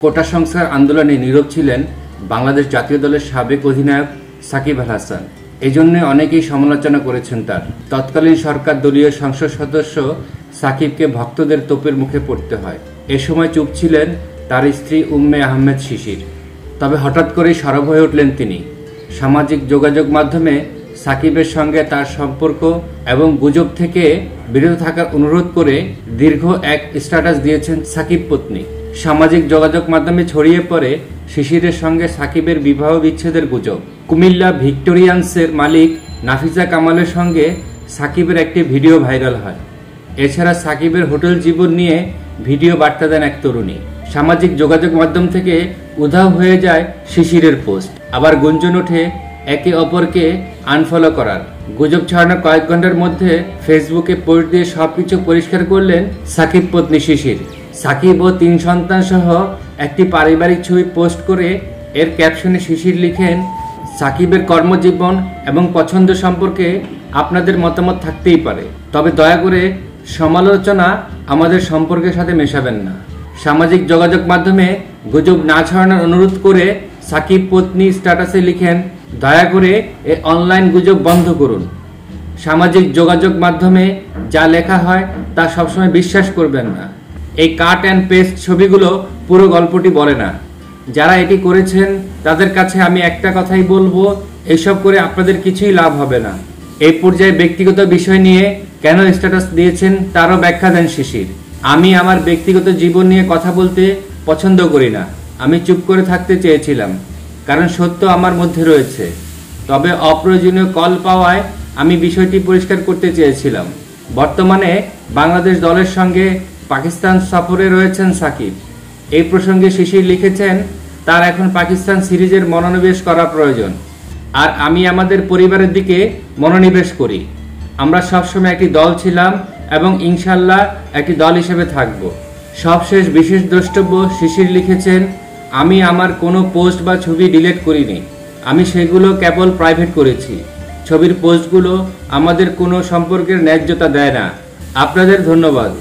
কোটা সংস্কার আন্দোলনে নীরব ছিলেন বাংলাদেশ জাতীয় দলের সাবেক অধিনায়ক সাকিব আল হাসান। এজন্য অনেকেই সমালোচনা করেছেন তার। তৎকালীন সরকার দলীয় সংসদ সদস্য সাকিবকে ভক্তদের তোপের মুখে পড়তে হয়। এ সময় চুপ ছিলেন তার স্ত্রী উম্মে আহমেদ শিশির। তবে হঠাৎ করেই সরব হয়ে উঠলেন তিনি। সামাজিক যোগাযোগ মাধ্যমে সাকিবের সঙ্গে তার সম্পর্ক এবং গুজব থেকে বিরত থাকার অনুরোধ করে দীর্ঘ এক স্ট্যাটাস দিয়েছেন সাকিব পত্নী। সামাজিক যোগাযোগ মাধ্যমে ছড়িয়ে পড়ে শিশিরের সঙ্গে সাকিবের বিবাহ বিচ্ছেদের গুজব। কুমিল্লা ভিক্টোরিয়ান্সের মালিক নাফিজা কামালের সঙ্গে সাকিবের একটি ভিডিও ভাইরাল হয়। এছাড়া সাকিবের হোটেল জীবন নিয়ে ভিডিও বার্তা দেন এক তরুণী। সামাজিক যোগাযোগ মাধ্যম থেকে উধাও হয়ে যায় শিশিরের পোস্ট। আবার গুঞ্জন ওঠে একে অপরকে আনফলো করার। গুজব ছড়ানোর কয়েক ঘন্টার মধ্যে ফেসবুকে পোস্ট দিয়ে সবকিছু পরিষ্কার করলেন সাকিব পত্নী শিশির। সাকিব ও 3 সন্তান সহ একটি পারিবারিক ছবি পোস্ট করে এর ক্যাপশনে শিশির লিখেন, সাকিবের কর্মজীবন এবং পছন্দ সম্পর্কে আপনাদের মতামত থাকতেই পারে, তবে দয়া করে সমালোচনা আমাদের সম্পর্কের সাথে মেশাবেন না। সামাজিক যোগাযোগ মাধ্যমে গুজব না ছড়ানোর অনুরোধ করে সাকিব পত্নী স্ট্যাটাসে লিখেন, দয়া করে এ অনলাইন গুজব বন্ধ করুন। সামাজিক যোগাযোগ মাধ্যমে যা লেখা হয় তা সবসময় বিশ্বাস করবেন না। এই কাট অ্যান্ড পেস্ট ছবিগুলো পুরো গল্পটি বলে না। যারা এটি করেছেন তাদের কাছে আমি একটা কথাই বলবো, এসব করে আপনাদের কিছুই লাভ হবে না। এই পর্যায়ে ব্যক্তিগত বিষয় নিয়ে কেন স্ট্যাটাস দিয়েছেন তারও ব্যাখ্যা দেন শিশির। আমি আমার ব্যক্তিগত জীবন নিয়ে কথা বলতে পছন্দ করি না। আমি চুপ করে থাকতে চেয়েছিলাম, কারণ সত্য আমার মধ্যে রয়েছে। তবে অপ্রয়োজনীয় কল পাওয়ায় আমি বিষয়টি পরিষ্কার করতে চেয়েছিলাম। বর্তমানে বাংলাদেশ দলের সঙ্গে পাকিস্তান সফরে রয়েছেন সাকিব। এই প্রসঙ্গে শিশির লিখেছেন, তার এখন পাকিস্তান সিরিজের মনোনিবেশ করা প্রয়োজন, আর আমি আমাদের পরিবারের দিকে মনোনিবেশ করি। আমরা সবসময় একটি দল ছিলাম এবং ইনশাল্লাহ একটি দল হিসেবে থাকব। সবশেষ বিশেষ দ্রষ্টব্য শিশির লিখেছেন, আমি আমার কোনো পোস্ট বা ছবি ডিলিট করিনি। আমি সেগুলো কেবল প্রাইভেট করেছি। ছবির পোস্টগুলো আমাদের কোনো সম্পর্কের ন্যায্যতা দেয় না। আপনাদের ধন্যবাদ।